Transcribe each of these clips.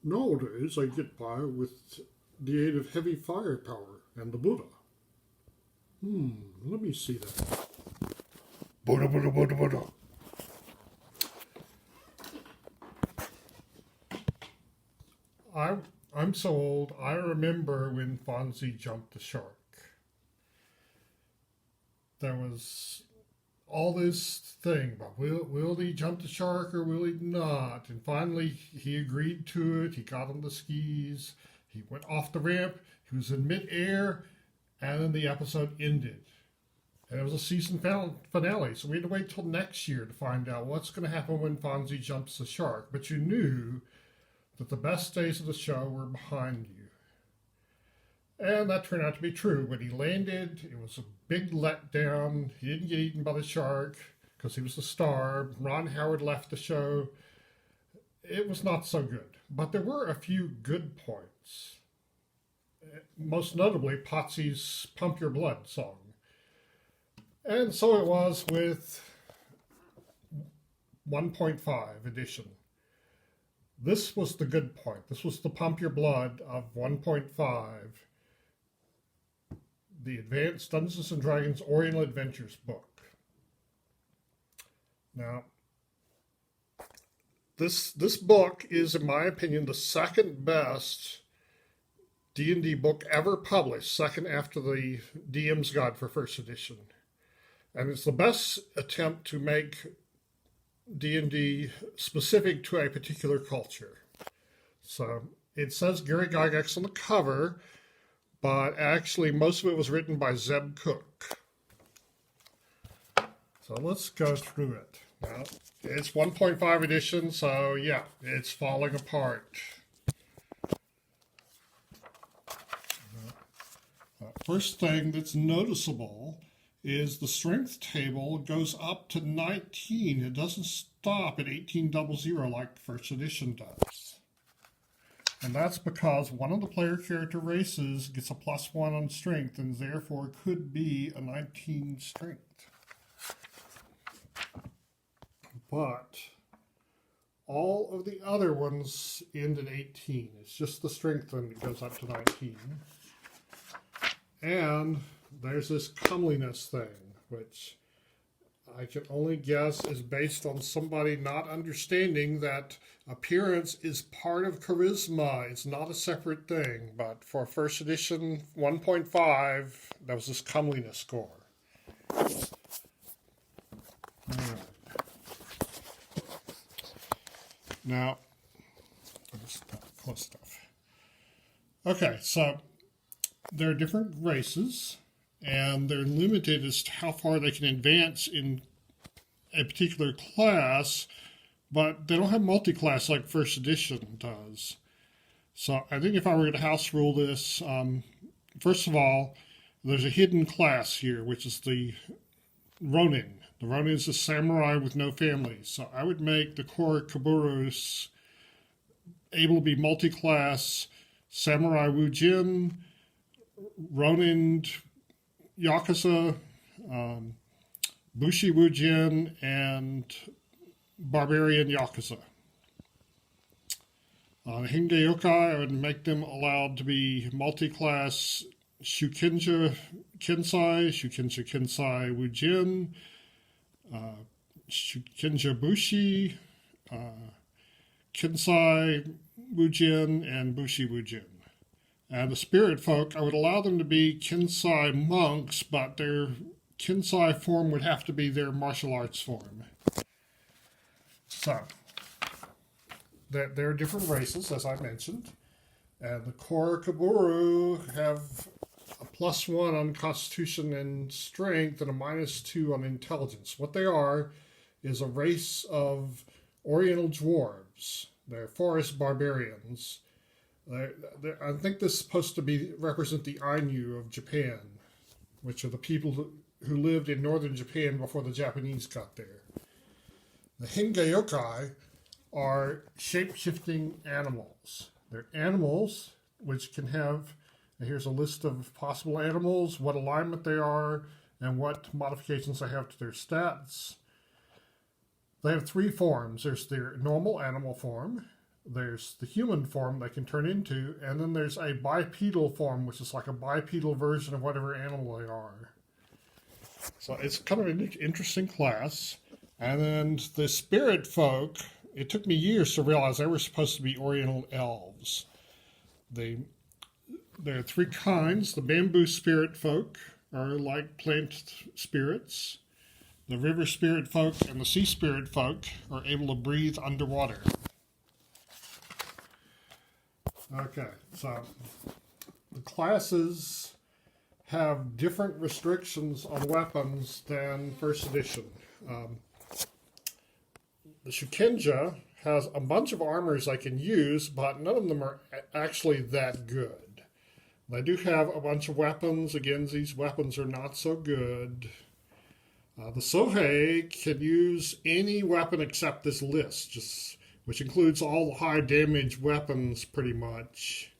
Nowadays, I get by with the aid of heavy firepower and the Buddha. Let me see that. Buddha, Buddha, Buddha, Buddha. I'm so old, I remember when Fonzie jumped the shark. There was all this thing about will he jump the shark or will he not? And finally he agreed to it. He got on the skis. He went off the ramp. He was in midair, and then the episode ended. And it was a season finale, so we had to wait till next year to find out what's going to happen when Fonzie jumps the shark. But you knew that the best days of the show were behind you. And that turned out to be true. When he landed, it was a big letdown. He didn't get eaten by the shark because he was the star. Ron Howard left the show. It was not so good. But there were a few good points. Most notably, Potsy's Pump Your Blood song. And so it was with 1.5 edition. This was the good point. This was the Pump Your Blood of 1.5. The Advanced Dungeons & Dragons Oriental Adventures book. Now, this book is, in my opinion, the second best D&D book ever published, second after the DM's Guide for First Edition. And it's the best attempt to make D&D specific to a particular culture. So it says Gary Gygax on the cover, but actually most of it was written by Zeb Cook. So let's go through it. Now, it's 1.5 edition, so yeah, it's falling apart. First thing that's noticeable is the strength table goes up to 19. It doesn't stop at 1800 like first edition does. And that's because one of the player character races gets a +1 on strength and therefore could be a 19 strength. But all of the other ones end at 18. It's just the strength one that goes up to 19. And there's this comeliness thing, which I can only guess is based on somebody not understanding that appearance is part of charisma. It's not a separate thing. But for first edition 1.5, there was this comeliness score. Now, let's close stuff. Okay, so there are different races, and they're limited as to how far they can advance in a particular class, but they don't have multi-class like first edition does. So I think if I were to house rule this, first of all, there's a hidden class here, which is the Ronin. The Ronin is a samurai with no family. So I would make the core Kaburus able to be multi-class Samurai Woojin, Ronin Yakuza, Bushi Woojin, and Barbarian Yakuza. Hinge Yokai, I would make them allowed to be multi-class Shu Kenja Kensai, Shu Kenja Kensai Woojin, Shu Kenja Bushi, Kensai Woojin, and Bushi Woojin. And the spirit folk, I would allow them to be Kensai monks, but their Kensai form would have to be their martial arts form. So, there are different races, as I mentioned. And the core Kaburu have a +1 on Constitution and Strength and a -2 on Intelligence. What they are is a race of Oriental dwarves. They're forest barbarians. I think this is supposed to represent the Ainu of Japan, which are the people who lived in northern Japan before the Japanese got there. The Hinge Yokai are shape-shifting animals. They're animals which can have, here's a list of possible animals, what alignment they are, and what modifications they have to their stats. They have 3 forms. There's their normal animal form, There's the human form they can turn into, and then there's a bipedal form, which is like a bipedal version of whatever animal they are. So it's kind of an interesting class. And then the spirit folk, it took me years to realize they were supposed to be Oriental elves. There are three kinds. The bamboo spirit folk are like plant spirits. The river spirit folk and the sea spirit folk are able to breathe underwater. Okay, so the classes have different restrictions on weapons than first edition. The Shu Kenja has a bunch of armors I can use, but none of them are actually that good. They do have a bunch of weapons. Again, these weapons are not so good. The Sohei can use any weapon except this list, which includes all the high damage weapons pretty much.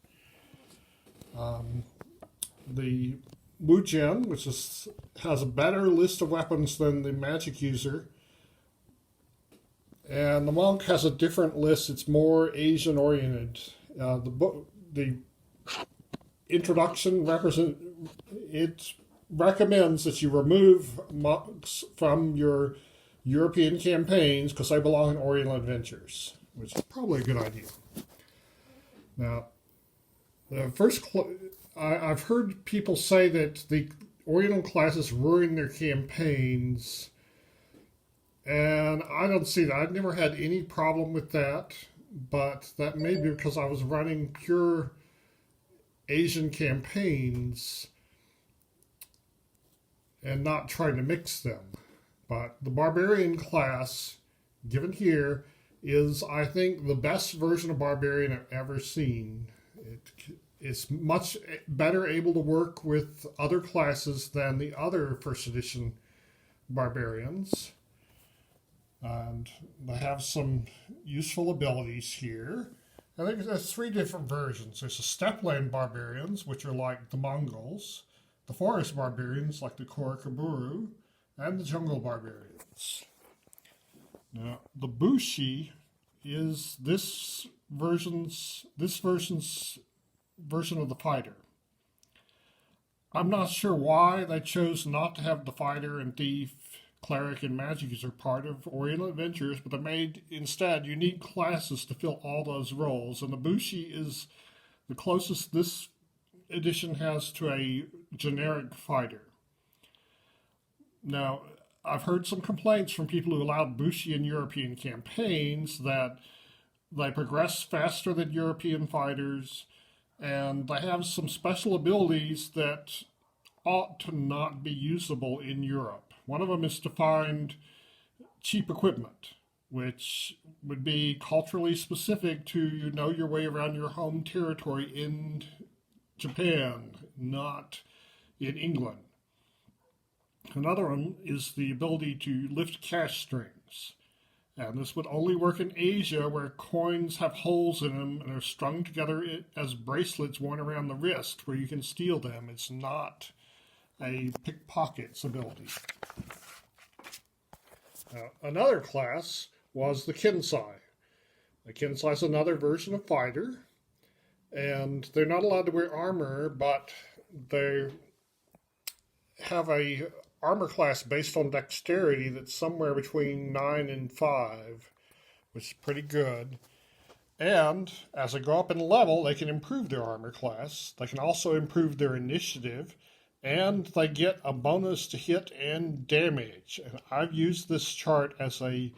The Woojin, which has a better list of weapons than the magic user. And the monk has a different list. It's more Asian oriented. The introduction recommends that you remove monks from your European campaigns because they belong in Oriental adventures, which is probably a good idea. Now, I've heard people say that the Oriental classes ruin their campaigns, and I don't see that. I've never had any problem with that, but that may be because I was running pure Asian campaigns and not trying to mix them. But the Barbarian class, given here, is, I think, the best version of Barbarian I've ever seen. It's much better able to work with other classes than the other first edition Barbarians. And they have some useful abilities here. I think there's three different versions. There's the Steppeland Barbarians, which are like the Mongols, the Forest Barbarians, like the Korokaburu, and the Jungle Barbarians. Now, the Bushi is this version's version of the fighter. I'm not sure why they chose not to have the fighter and thief, cleric, and magic user part of Oriental Adventures, but they made instead unique classes to fill all those roles. And the Bushi is the closest this edition has to a generic fighter. Now, I've heard some complaints from people who allowed Bushi in European campaigns that they progress faster than European fighters, and they have some special abilities that ought to not be usable in Europe. One of them is to find cheap equipment, which would be culturally specific to know your way around your home territory in Japan, not in England. Another one is the ability to lift cash strings. And this would only work in Asia, where coins have holes in them and are strung together as bracelets worn around the wrist, where you can steal them. It's not a pickpocket's ability. Another class was the Kensai. The Kensai is another version of fighter, and they're not allowed to wear armor, but they have a armor class based on dexterity that's somewhere between 9 and 5, which is pretty good. And as they go up in level, they can improve their armor class. They can also improve their initiative, and they get a bonus to hit and damage. And I've used this chart as a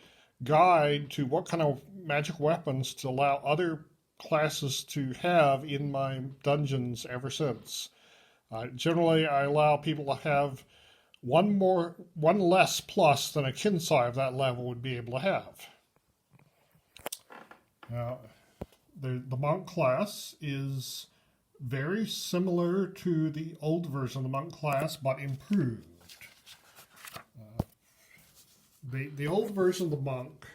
guide to what kind of magic weapons to allow other classes to have in my dungeons ever since. Generally, I allow people to have one less plus than a Kensai of that level would be able to have. Now, the monk class is very similar to the old version of the monk class, but improved. The old version of the monk,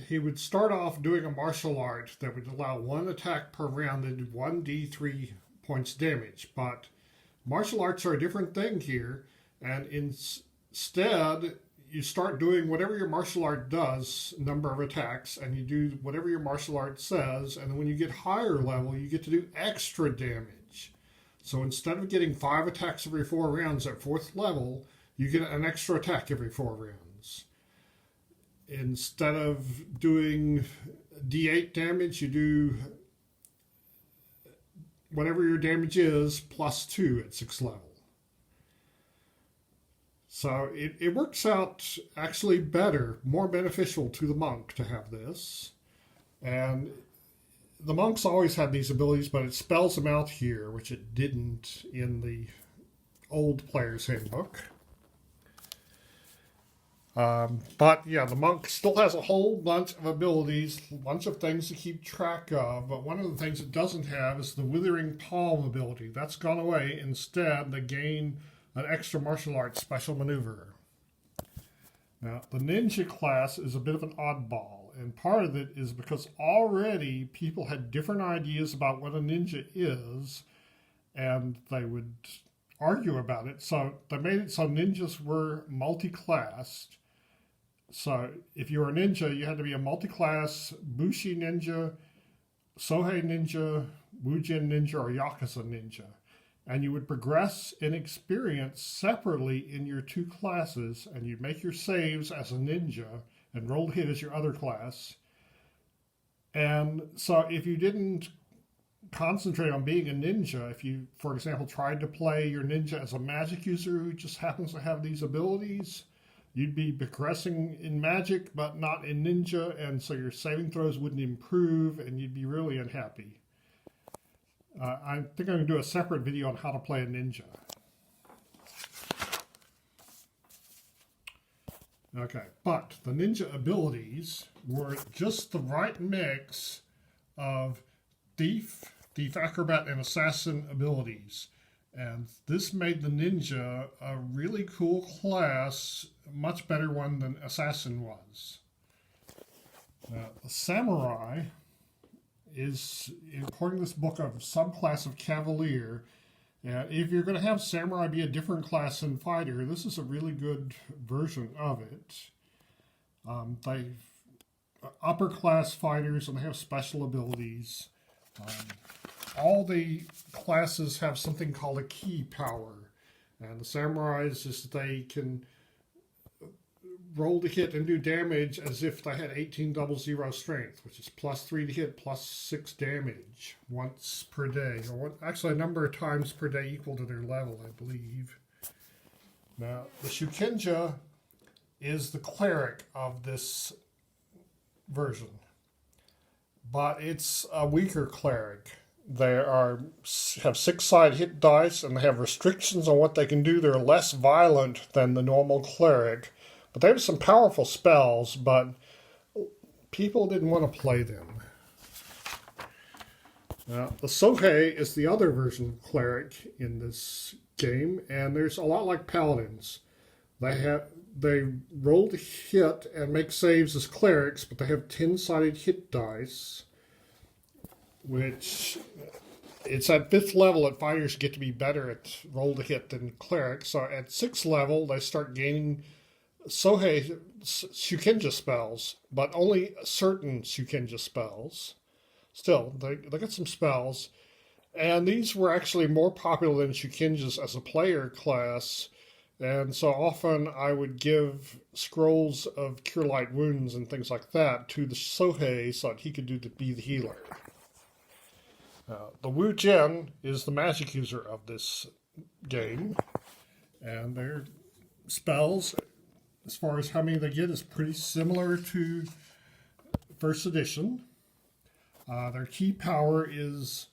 he would start off doing a martial art that would allow one attack per round that did 1d3 points damage, but martial arts are a different thing here, and instead you start doing whatever your martial art does, number of attacks, and you do whatever your martial art says, and when you get higher level, you get to do extra damage. So instead of getting 5 attacks every 4 rounds at 4th level, you get an extra attack every 4 rounds. Instead of doing D8 damage, you do whatever your damage is plus 2 at 6th level. So it works out actually better, more beneficial to the monk to have this. And the monks always had these abilities, but it spells them out here, which it didn't in the old player's handbook. But yeah, the monk still has a whole bunch of abilities, a bunch of things to keep track of. But one of the things it doesn't have is the Withering Palm ability. That's gone away. Instead, they gain an extra martial arts special maneuver. Now, the ninja class is a bit of an oddball, and part of it is because already people had different ideas about what a ninja is, and they would argue about it. So they made it so ninjas were multi-classed. So if you were a ninja, you had to be a multi-class Bushi ninja, Sohei ninja, Woojin ninja, or Yakuza ninja. And you would progress in experience separately in your 2 classes, and you'd make your saves as a ninja and roll to hit as your other class. And so if you didn't concentrate on being a ninja, if you, for example, tried to play your ninja as a magic user who just happens to have these abilities, you'd be progressing in magic but not in ninja, and so your saving throws wouldn't improve, and you'd be really unhappy. I think I'm going to do a separate video on how to play a ninja. Okay, but the ninja abilities were just the right mix of thief, acrobat, and assassin abilities. And this made the ninja a really cool class, a much better one than assassin was. The samurai is, according to this book, a subclass of cavalier. And if you're going to have samurai be a different class than fighter, this is a really good version of it. They upper class fighters, and they have special abilities. All the classes have something called a key power, and the samurais is they can roll to hit and do damage as if they had 1800 strength, which is plus 3 to hit, plus 6 damage once per day, or actually a number of times per day equal to their level, I believe. Now, the Shu Kenja is the cleric of this version, but it's a weaker cleric. They have 6-sided hit dice, and they have restrictions on what they can do. They're less violent than the normal cleric. But they have some powerful spells, but people didn't want to play them. Now, the Sohei is the other version of cleric in this game, and there's a lot like paladins. They roll to hit and make saves as clerics, but they have 10-sided hit dice, which it's at 5th level that fighters get to be better at roll to hit than clerics. So at 6th level, they start gaining Sohei Shu Kenja spells, but only certain Shu Kenja spells. Still, they got some spells, and these were actually more popular than Shu Kenjas as a player class, and so often I would give scrolls of Cure Light Wounds and things like that to the Sohei so that he could be the healer. The Woojin is the magic user of this game, and their spells, as far as how many they get, is pretty similar to first edition. Their key power is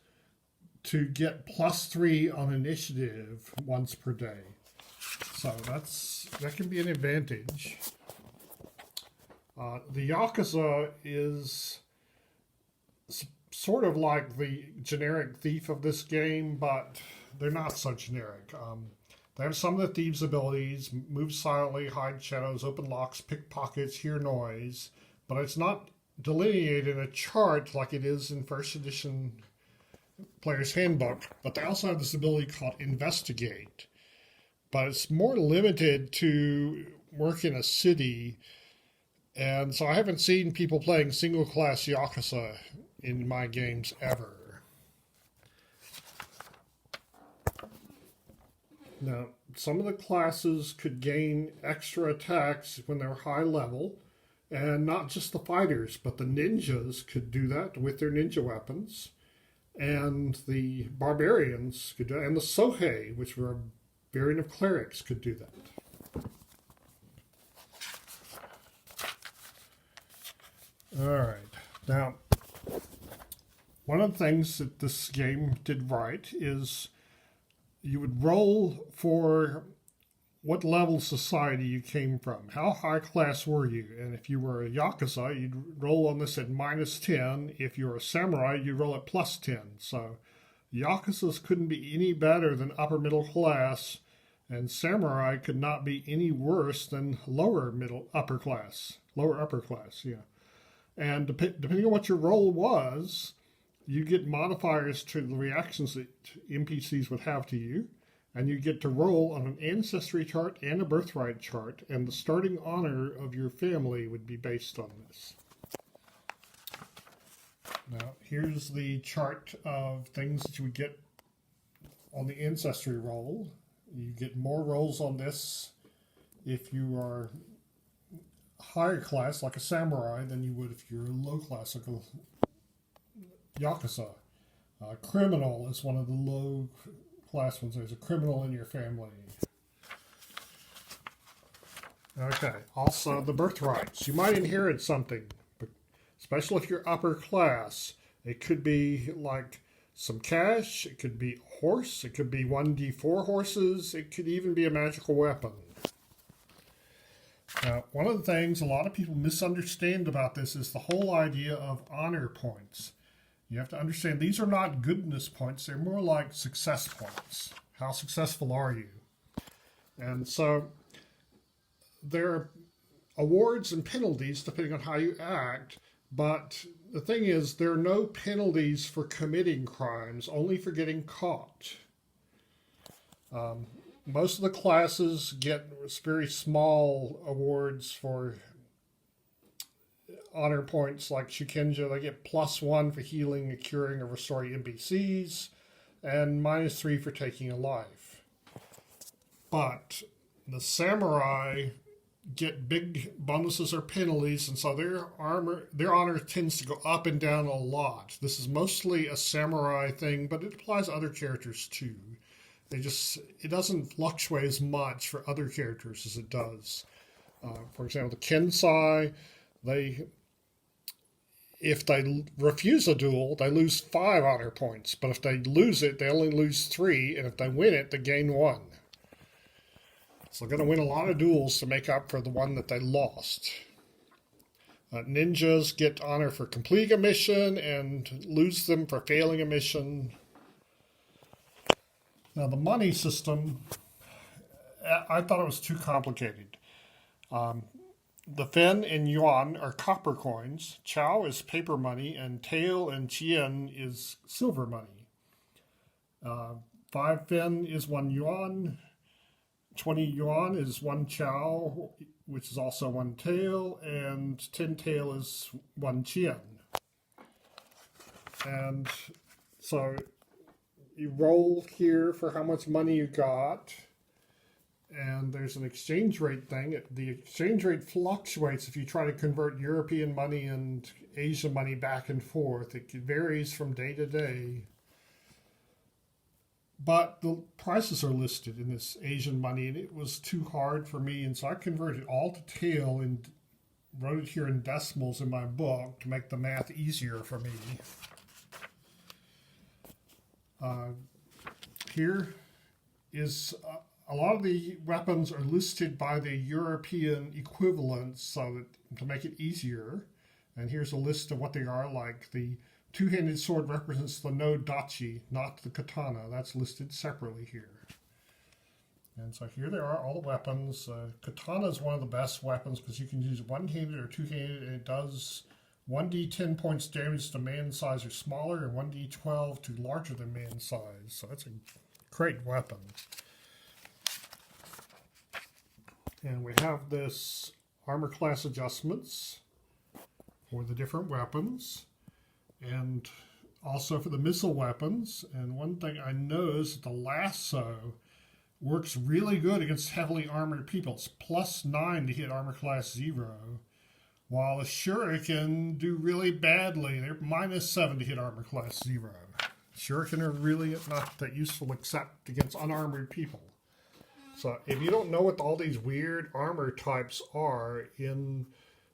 to get plus 3 on initiative once per day. So that can be an advantage. The Yakuza is sort of like the generic thief of this game, but they're not so generic. They have some of the thieves' abilities: move silently, hide shadows, open locks, pickpockets, hear noise, but it's not delineated in a chart like it is in first edition Player's Handbook. But they also have this ability called Investigate, but it's more limited to work in a city, and so I haven't seen people playing single-class Yakuza in my games ever. Now, some of the classes could gain extra attacks when they're high level, and not just the fighters, but the ninjas could do that with their ninja weapons, and the barbarians could do it, and the Sohei, which were a variant of clerics, could do that. All right. Now, one of the things that this game did right is you would roll for what level society you came from. How high class were you? And if you were a Yakuza, you'd roll on this at -10. If you were a samurai, you'd roll at +10. So Yakuzas couldn't be any better than upper middle class, and samurai could not be any worse than lower upper class, yeah. And depending on what your role was, you get modifiers to the reactions that NPCs would have to you, and you get to roll on an ancestry chart and a birthright chart, and the starting honor of your family would be based on this. Now, here's the chart of things that you would get on the ancestry roll. You get more rolls on this if you are higher class, like a samurai, than you would if you're low class, like a Yakuza. Criminal is one of the low class ones. There's a criminal in your family. Okay, also the birthrights. You might inherit something, especially if you're upper class. It could be like some cash, it could be a horse, it could be 1d4 horses, it could even be a magical weapon. Now, one of the things a lot of people misunderstand about this is the whole idea of honor points. You have to understand these are not goodness points, they're more like success points. How successful are you? And so there are awards and penalties depending on how you act, but the thing is there are no penalties for committing crimes, only for getting caught. Most of the classes get very small awards for honor points, like Shu Kenja. They get +1 for healing, curing, or restoring NPCs, and -3 for taking a life. But the samurai get big bonuses or penalties, and so their honor tends to go up and down a lot. This is mostly a samurai thing, but it applies to other characters too. It doesn't fluctuate as much for other characters as it does. For example, the Kensai, if they refuse a duel, they lose 5 honor points. But if they lose it, they only lose 3, and if they win it, they gain 1. So they're going to win a lot of duels to make up for the one that they lost. Ninjas get honor for completing a mission and lose them for failing a mission. Now, the money system, I thought it was too complicated. The Fen and Yuan are copper coins, Chow is paper money, and Tael and Chien is silver money. 5 Fen is 1 Yuan, 20 Yuan is 1 Chow, which is also 1 Tael, and 10 Tael is 1 Chien. And so you roll here for how much money you got, and there's an exchange rate thing. The exchange rate fluctuates if you try to convert European money and Asian money back and forth. It varies from day to day. But the prices are listed in this Asian money, and it was too hard for me, and so I converted it all to Tael and wrote it here in decimals in my book to make the math easier for me. Here is a lot of the weapons are listed by the European equivalents so that to make it easier. And here's a list of what they are. Like the two-handed sword represents the no dachi, not the katana. That's listed separately here. And so here they are, all the weapons. Katana is one of the best weapons because you can use one-handed or two-handed, and it does 1d10 points damage to man size or smaller, and 1d12 to larger than man size. So that's a great weapon. And we have this armor class adjustments for the different weapons, and also for the missile weapons. And one thing I noticed, the lasso works really good against heavily armored people. It's +9 to hit armor class 0, while the Shuriken do really badly. They're -7 to hit armor class 0. Shuriken are really not that useful except against unarmored people. So if you don't know what all these weird armor types are in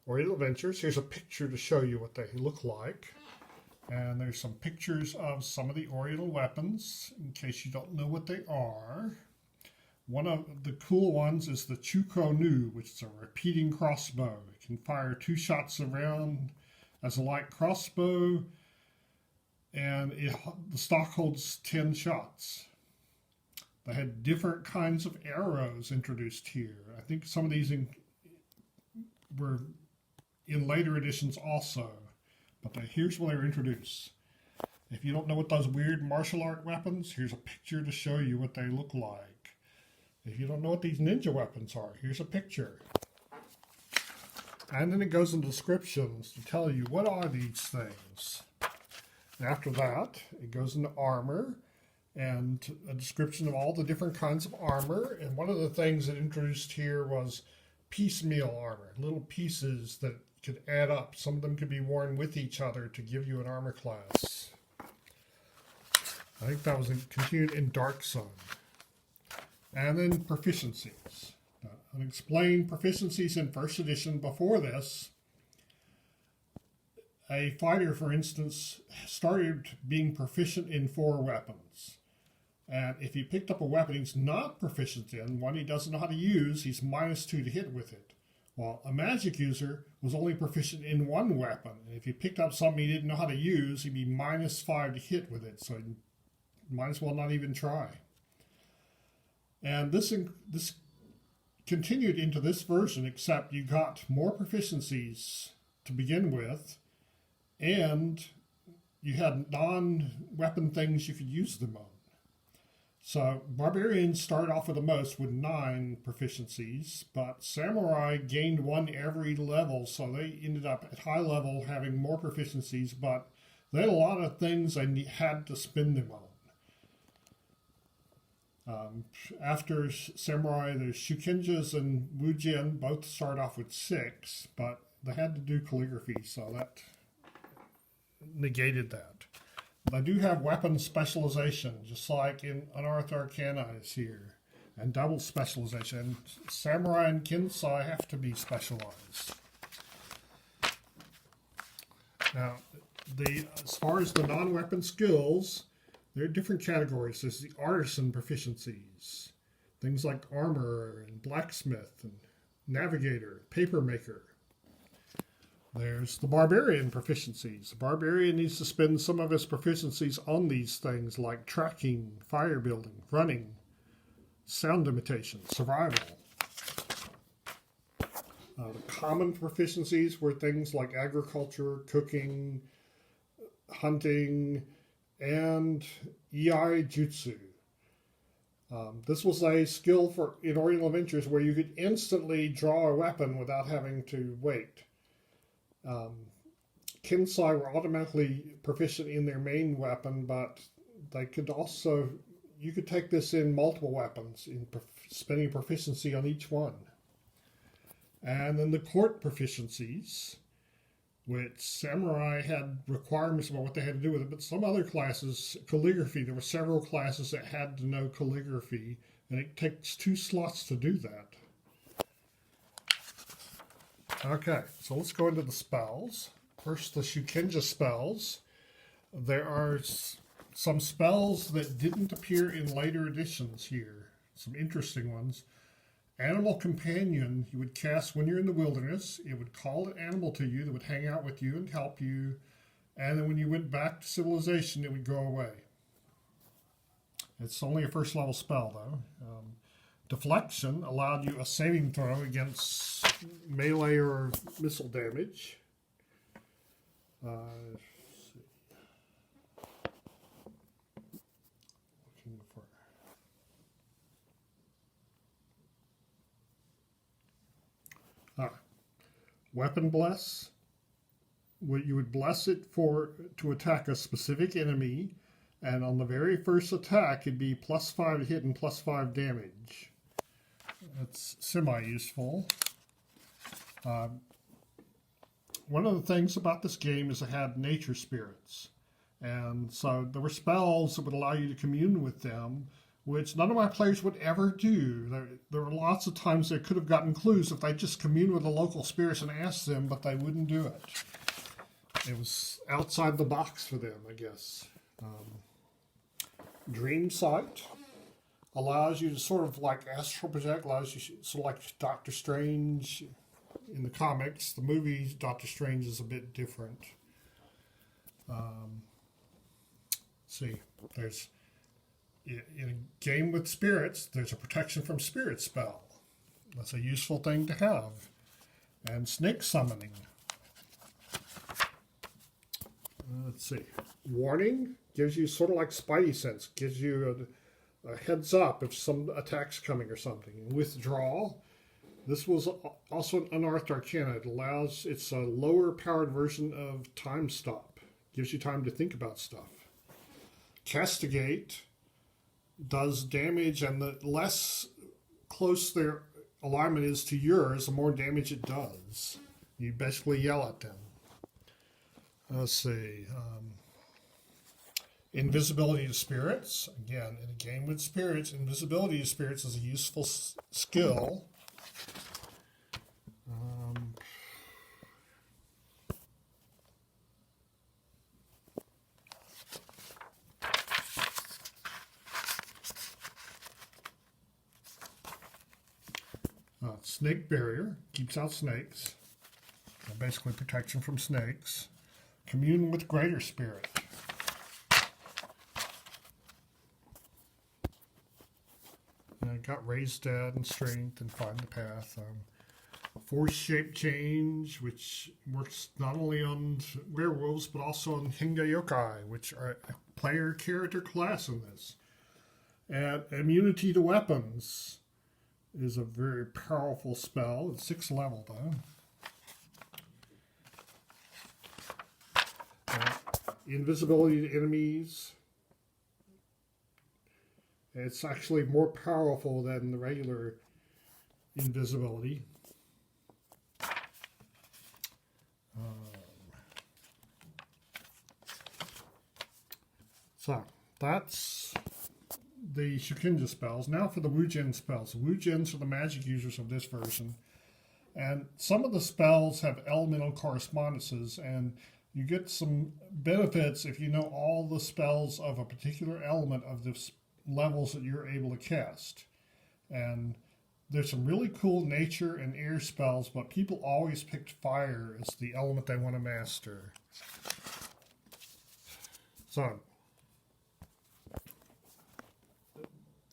Oriental Adventures, here's a picture to show you what they look like. And there's some pictures of some of the Oriental weapons, in case you don't know what they are. One of the cool ones is the Nu, which is a repeating crossbow. It can fire 2 shots around as a light crossbow, and the stock holds 10 shots. They had different kinds of arrows introduced here. I think some of these were in later editions also, but here's where they were introduced. If you don't know what those weird martial art weapons, here's a picture to show you what they look like. If you don't know what these ninja weapons are, here's a picture. And then it goes into descriptions to tell you what are these things. And after that, it goes into armor and a description of all the different kinds of armor. And one of the things that introduced here was piecemeal armor, little pieces that could add up. Some of them could be worn with each other to give you an armor class. I think that was continued in Dark Sun. And then proficiencies. I'll explain proficiencies in first edition. Before this, a fighter, for instance, started being proficient in 4 weapons. And if he picked up a weapon he's not proficient in, one he doesn't know how to use, he's -2 to hit with it. While a magic user was only proficient in 1 weapon. And if he picked up something he didn't know how to use, he'd be -5 to hit with it. So he might as well not even try. And this continued into this version, except you got more proficiencies to begin with, and you had non-weapon things you could use them on. So Barbarians started off with the most with 9 proficiencies, but Samurai gained 1 every level, so they ended up at high level having more proficiencies, but they had a lot of things they had to spend them on. After Samurai, there's Shu Kenjas and Woojin, both start off with 6, but they had to do calligraphy, so that negated that. They do have weapon specialization, just like in Unearthed Arcana is here, and double specialization. Samurai and Kensai have to be specialized. Now, as far as the non-weapon skills, there are different categories. There's the artisan proficiencies, things like armor and blacksmith and navigator, paper maker. There's the barbarian proficiencies. The barbarian needs to spend some of his proficiencies on these things like tracking, fire building, running, sound imitation, survival. The common proficiencies were things like agriculture, cooking, hunting, and Iai Jutsu. This was a skill in Oriental Adventures where you could instantly draw a weapon without having to wait. Kensai were automatically proficient in their main weapon, but they could also, you could take this in multiple weapons, in spending proficiency on each one. And then the court proficiencies, which Samurai had requirements about what they had to do with it, but some other classes, calligraphy, there were several classes that had to know calligraphy, and it takes 2 slots to do that. Okay, so let's go into the spells. First, the Shu Kenja spells. There are some spells that didn't appear in later editions here, some interesting ones. Animal Companion, you would cast when you're in the wilderness. It would call an animal to you that would hang out with you and help you. And then when you went back to civilization, it would go away. It's only a first level spell, though. Deflection allowed you a saving throw against melee or missile damage. Let's see. Looking for Weapon Bless. You would bless it to attack a specific enemy, and on the very first attack, it'd be +5 to hit and +5 damage. That's semi-useful. One of the things about this game is it had nature spirits, and so there were spells that would allow you to commune with them, which none of my players would ever do. There were lots of times they could have gotten clues if they just communed with the local spirits and asked them, but they wouldn't do it. It was outside the box for them, I guess. Dream Sight allows you to sort of like astral project, allows you sort of like Doctor Strange in the comics. The movie Doctor Strange is a bit different. See, there's in a game with spirits, there's a protection from spirit spell. That's a useful thing to have. And snake summoning. Let's see. Warning gives you sort of like Spidey sense, gives you a heads up if some attack's coming or something. Withdrawal. This was also an unearthed arcana. It's a lower powered version of Time Stop. Gives you time to think about stuff. Castigate does damage, and the less close their alignment is to yours, the more damage it does. You basically yell at them. Let's see. Invisibility to spirits. Again, in a game with spirits, invisibility to spirits is a useful skill. Snake barrier keeps out snakes. Basically protection from snakes. Commune with greater spirit. And got raised dead and strength and find the path. Force shape change, which works not only on werewolves but also on Hinga yokai, which are a player character class in this. And immunity to weapons is a very powerful spell. It's 6th level though. Invisibility to enemies. It's actually more powerful than the regular invisibility. So that's the Shu Kenja spells. Now for the Woojin spells. The Woojins are the magic users of this version. And some of the spells have elemental correspondences, and you get some benefits if you know all the spells of a particular element of the levels that you're able to cast. And there's some really cool nature and air spells, but people always picked fire as the element they want to master. So,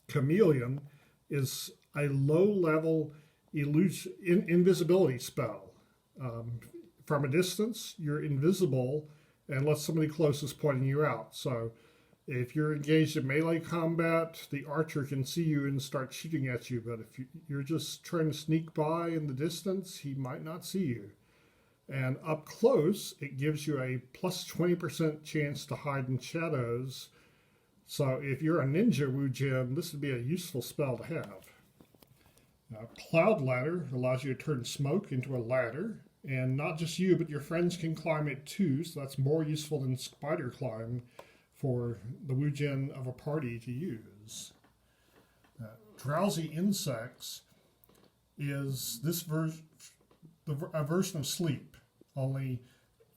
Chameleon is a low-level invisibility spell. From a distance, you're invisible unless somebody close is pointing you out. So if you're engaged in melee combat, the archer can see you and start shooting at you. But if you're just trying to sneak by in the distance, he might not see you. And up close, it gives you a plus 20% chance to hide in shadows. So if you're a ninja Woojin, this would be a useful spell to have. Cloud Ladder allows you to turn smoke into a ladder. And not just you, but your friends can climb it too, so that's more useful than spider climb for the Woojin of a party to use. Drowsy Insects is this a version of sleep, only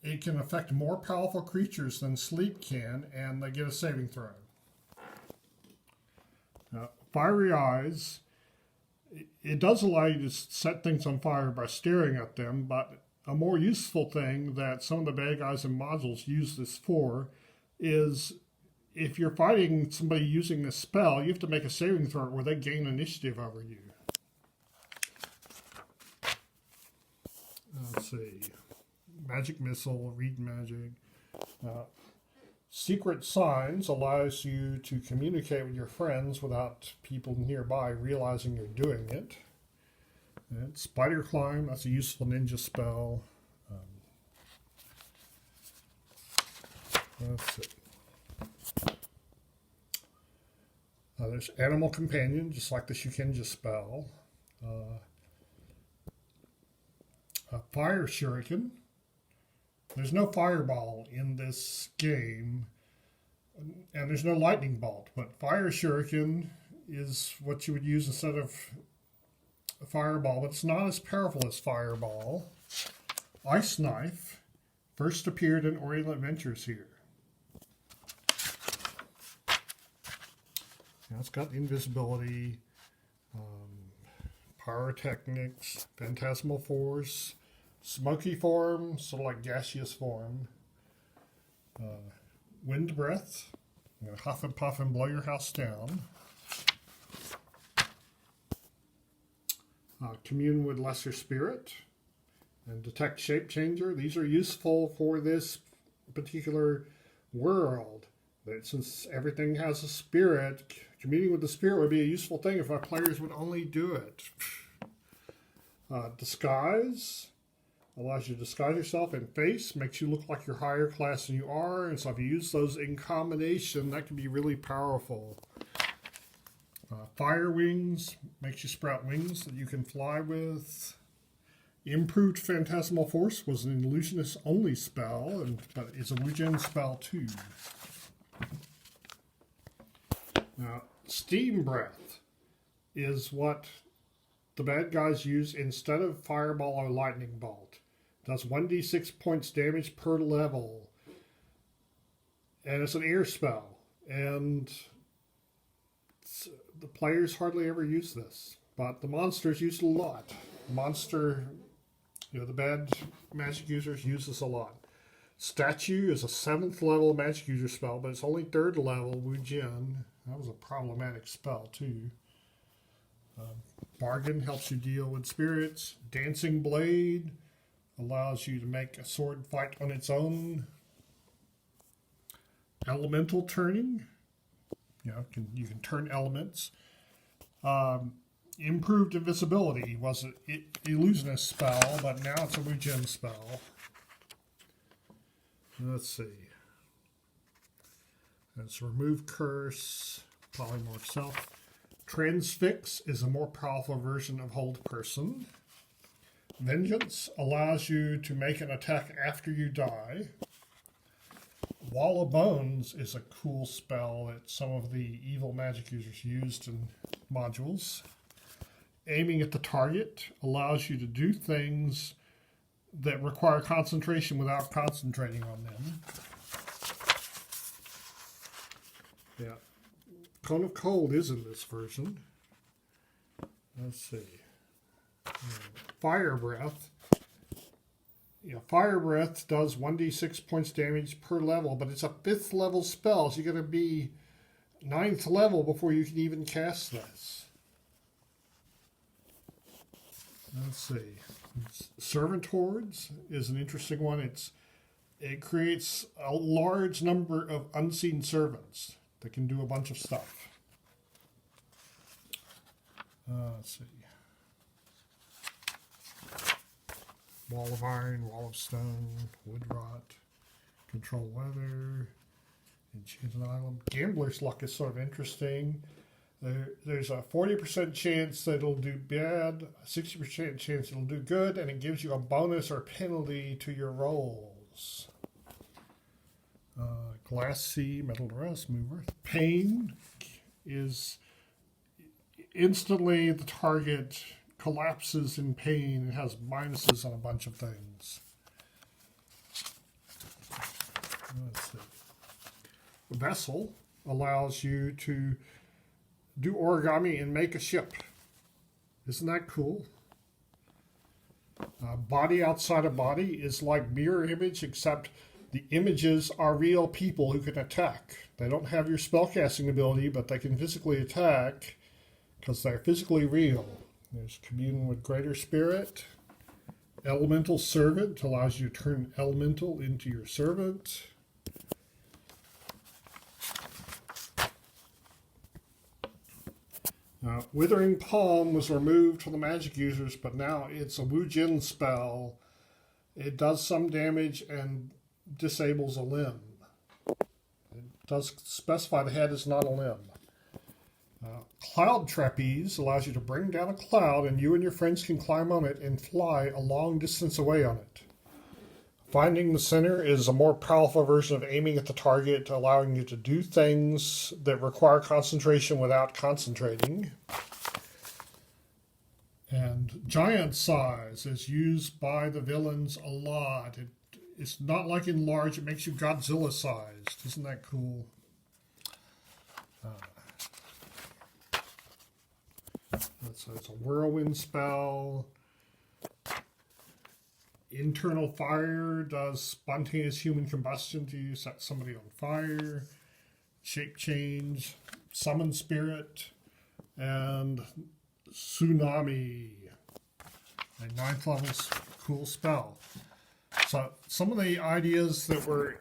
it can affect more powerful creatures than sleep can, and they get a saving throw. Fiery Eyes. It does allow you to set things on fire by staring at them, but a more useful thing that some of the bad guys and modules use this for is if you're fighting somebody using this spell, you have to make a saving throw where they gain initiative over you. Let's see. Magic Missile, Read Magic. Secret Signs allows you to communicate with your friends without people nearby realizing you're doing it. And Spider Climb, that's a useful ninja spell. Let's see. There's Animal Companion, just like the Shu Kenja spell. Fire Shuriken. There's no fireball in this game, and there's no lightning bolt, but Fire Shuriken is what you would use instead of a fireball, but it's not as powerful as fireball. Ice Knife first appeared in Oriental Adventures here. Now it's got invisibility, pyrotechnics, phantasmal force, smoky form, sort of like gaseous form, wind breath, you know, huff and puff and blow your house down, commune with lesser spirit, and detect shape changer. These are useful for this particular world. That since everything has a spirit, communing with the spirit would be a useful thing if our players would only do it. Disguise allows you to disguise yourself in face, makes you look like you're higher class than you are, and so if you use those in combination, that can be really powerful. Fire Wings makes you sprout wings that you can fly with. Improved Phantasmal Force was an illusionist only spell, but it's a Woojin spell too. Now, Steam Breath is what the bad guys use instead of Fireball or Lightning Bolt. It does 1d6 points damage per level. And it's an air spell. And the players hardly ever use this. But the monsters use it a lot. The bad magic users use this a lot. Statue is a 7th level magic user spell, but it's only 3rd level Woojin. That was a problematic spell, too. Bargain helps you deal with spirits. Dancing Blade allows you to make a sword fight on its own. Elemental Turning. You can turn elements. Improved Invisibility was an illusionist spell, but now it's a Woojin spell. Let's see. That's Remove Curse, Polymorph Self. Transfix is a more powerful version of Hold Person. Vengeance allows you to make an attack after you die. Wall of Bones is a cool spell that some of the evil magic users used in modules. Aiming at the target allows you to do things that require concentration without concentrating on them. Yeah. Cone of Cold is in this version. Let's see. Fire Breath. Fire Breath does 1d6 points damage per level, but it's a 5th level spell, so you're going to be 9th level before you can even cast this. Let's see. Servant Hordes is an interesting one. It creates a large number of unseen servants that can do a bunch of stuff. Let's see. Wall of Iron, Wall of Stone, Wood Rot, Control Weather, Enchanted Island. Gambler's Luck is sort of interesting. There's a 40% chance that it'll do bad, a 60% chance it'll do good, and it gives you a bonus or penalty to your rolls. Glass Sea, Metal Rust, Mover. Pain is instantly the target collapses in pain. It has minuses on a bunch of things. Let's see. Vessel allows you to do origami and make a ship. Isn't that cool? Body outside of body is like mirror image, except the images are real people who can attack. They don't have your spellcasting ability, but they can physically attack because they're physically real. There's Commune with Greater Spirit. Elemental Servant allows you to turn elemental into your servant. Now, Withering Palm was removed from the magic users, but now it's a Woojin spell. It does some damage and disables a limb. It does specify the head is not a limb. Cloud Trapeze allows you to bring down a cloud, and you and your friends can climb on it and fly a long distance away on it. Finding the center is a more powerful version of aiming at the target, allowing you to do things that require concentration without concentrating. And Giant Size is used by the villains a lot. It's not like Enlarge, it makes you Godzilla-sized. Isn't that cool? It's a whirlwind spell. Internal Fire does spontaneous human combustion to you, set somebody on fire. Shape Change, Summon Spirit, and Tsunami. A 9th level cool spell. So some of the ideas that were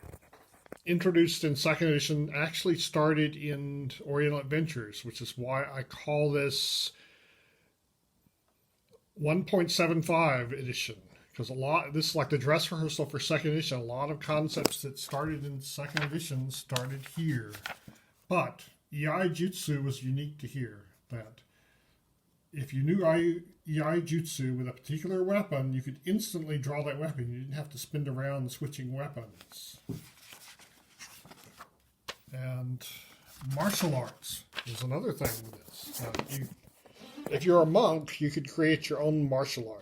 introduced in 2nd edition actually started in Oriental Adventures, which is why I call this 1.75 edition. Because this is like the dress rehearsal for 2nd edition. A lot of concepts that started in 2nd edition started here. But Iai Jutsu was unique to here. That if you knew Iai Jutsu with a particular weapon, you could instantly draw that weapon. You didn't have to spin around switching weapons. And martial arts is another thing with this. If you're a monk, you could create your own martial art.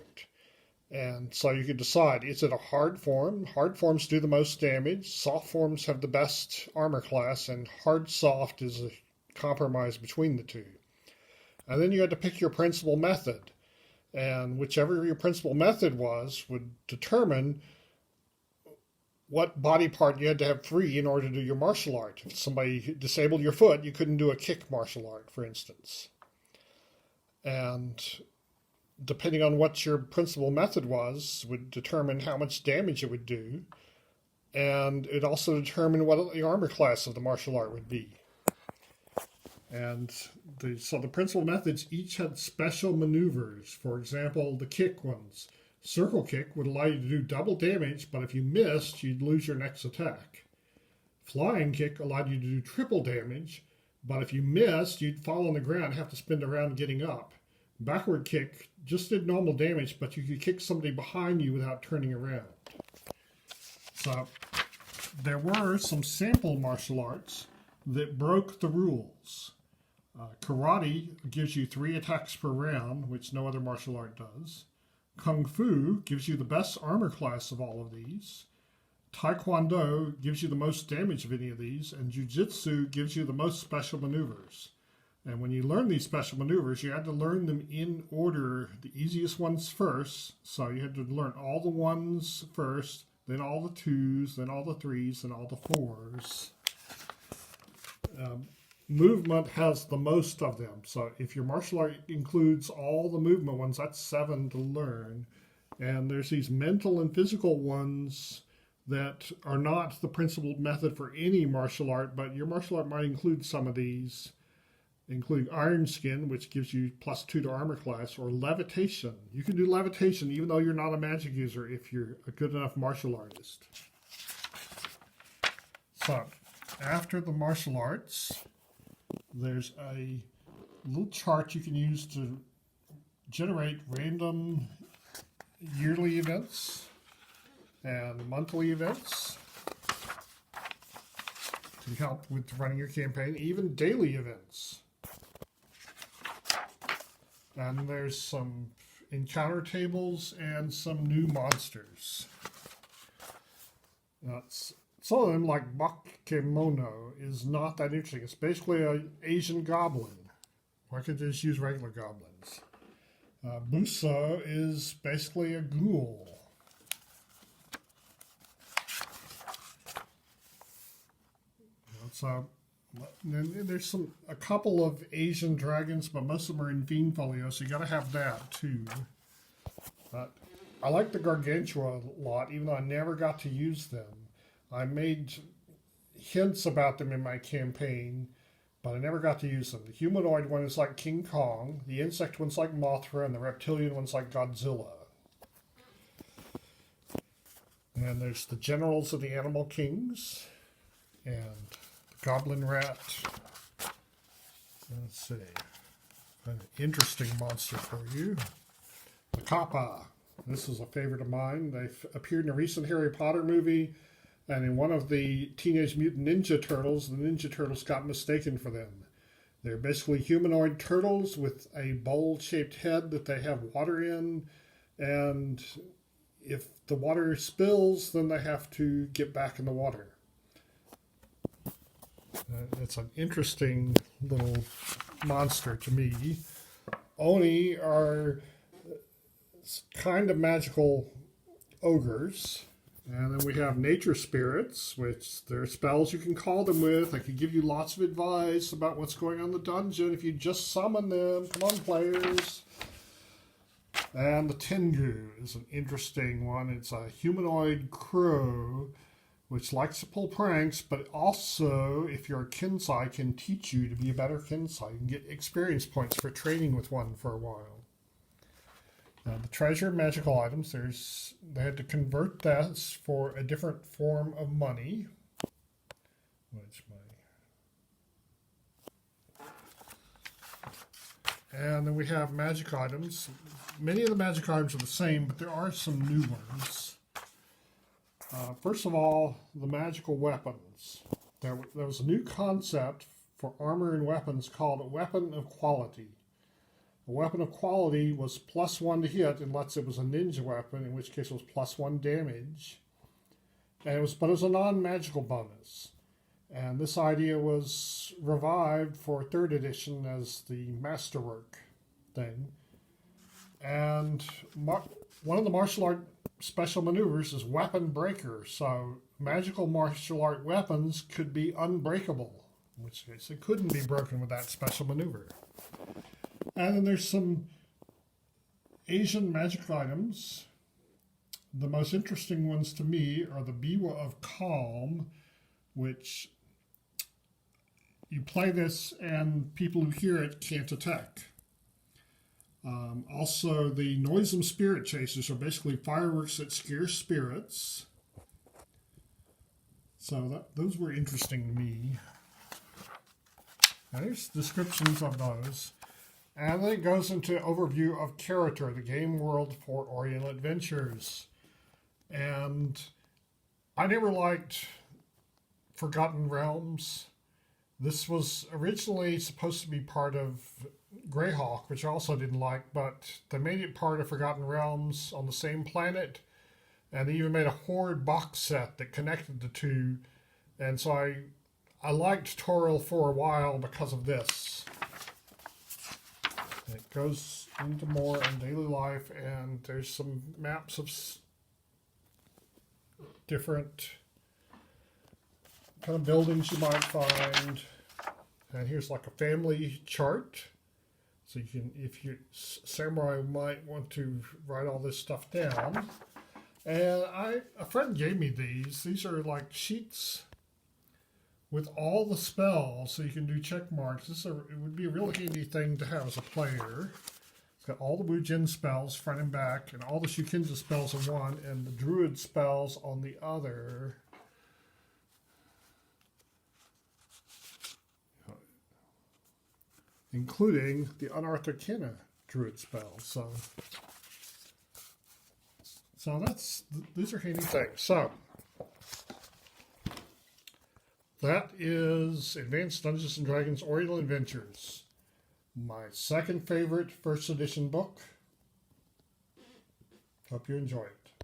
And so you could decide, is it a hard form? Hard forms do the most damage. Soft forms have the best armor class, and hard-soft is a compromise between the two. And then you had to pick your principal method. And whichever your principal method was would determine what body part you had to have free in order to do your martial art. If somebody disabled your foot, you couldn't do a kick martial art, for instance. And depending on what your principal method was, would determine how much damage it would do. And it also determined what the armor class of the martial art would be. And so the principal methods each had special maneuvers. For example, the kick ones. Circle kick would allow you to do double damage, but if you missed, you'd lose your next attack. Flying kick allowed you to do triple damage, but if you missed, you'd fall on the ground and have to spin around getting up. Backward kick just did normal damage, but you could kick somebody behind you without turning around. So there were some sample martial arts that broke the rules. Karate gives you 3 attacks per round, which no other martial art does. Kung Fu gives you the best armor class of all of these. Taekwondo gives you the most damage of any of these, and Jiu-Jitsu gives you the most special maneuvers. And when you learn these special maneuvers, you had to learn them in order, the easiest ones first. So you had to learn all the 1s first, then all the 2s, then all the 3s, and all the 4s. Movement has the most of them. So if your martial art includes all the movement ones, that's 7 to learn. And there's these mental and physical ones that are not the principal method for any martial art, but your martial art might include some of these, including Iron Skin, which gives you +2 to armor class, or levitation. You can do levitation even though you're not a magic user if you're a good enough martial artist. So, after the martial arts, there's a little chart you can use to generate random yearly events and monthly events to help with running your campaign, even daily events. And there's some encounter tables and some new monsters. Some of them, like Bakemono, is not that interesting. It's basically an Asian goblin. Why can't they just use regular goblins? Busa is basically a ghoul. There's a couple of Asian dragons, but most of them are in Fiend Folio, so you got to have that too. But I like the Gargantua a lot, even though I never got to use them. I made hints about them in my campaign, but I never got to use them. The humanoid one is like King Kong, the insect one's like Mothra, and the reptilian one's like Godzilla. And there's the generals of the animal kings, and the goblin rat. Let's see, an interesting monster for you. The Kappa. This is a favorite of mine. They've appeared in a recent Harry Potter movie, and in one of the Teenage Mutant Ninja Turtles, the Ninja Turtles got mistaken for them. They're basically humanoid turtles with a bowl-shaped head that they have water in, and if the water spills, then they have to get back in the water. It's an interesting little monster to me. Oni are kind of magical ogres. And then we have nature spirits, which there are spells you can call them with. They can give you lots of advice about what's going on in the dungeon if you just summon them. Come on, players. And the Tengu is an interesting one. It's a humanoid crow which likes to pull pranks, but also, if you're a Kensai, can teach you to be a better Kensai. You can get experience points for training with one for a while. The treasure magical items, they had to convert this for a different form of money. And then we have magic items. Many of the magic items are the same, but there are some new ones. First of all, the magical weapons. There was a new concept for armor and weapons called a weapon of quality. A weapon of quality was +1 to hit unless it was a ninja weapon, in which case it was +1 damage. And it was a non-magical bonus. And this idea was revived for 3rd edition as the masterwork thing. And one of the martial art special maneuvers is weapon breaker. So magical martial art weapons could be unbreakable, in which case it couldn't be broken with that special maneuver. And then there's some Asian magic items. The most interesting ones to me are the Biwa of Calm, which you play this and people who hear it can't attack. Also, the Noisome Spirit Chasers are basically fireworks that scare spirits. So those were interesting to me. Now there's descriptions of those. And then it goes into overview of character, the game world for Oriental Adventures. And I never liked Forgotten Realms. This was originally supposed to be part of Greyhawk, which I also didn't like, but they made it part of Forgotten Realms on the same planet, and they even made a Horde box set that connected the two. And so I liked Toril for a while because of this. It goes into more in daily life, and there's some maps of different kind of buildings you might find. And here's like a family chart. So you can, if you samurai might want to write all this stuff down. And a friend gave me these. These are like sheets with all the spells, so you can do check marks. It would be a real handy thing to have as a player. It's got all the Woojin spells front and back, and all the Shu Kenja spells on one, and the Druid spells on the other. Including the Unearthed Kenna Druid spells. So these are handy things. So that is Advanced Dungeons & Dragons Oriental Adventures. My second favorite 1st edition book. Hope you enjoy it.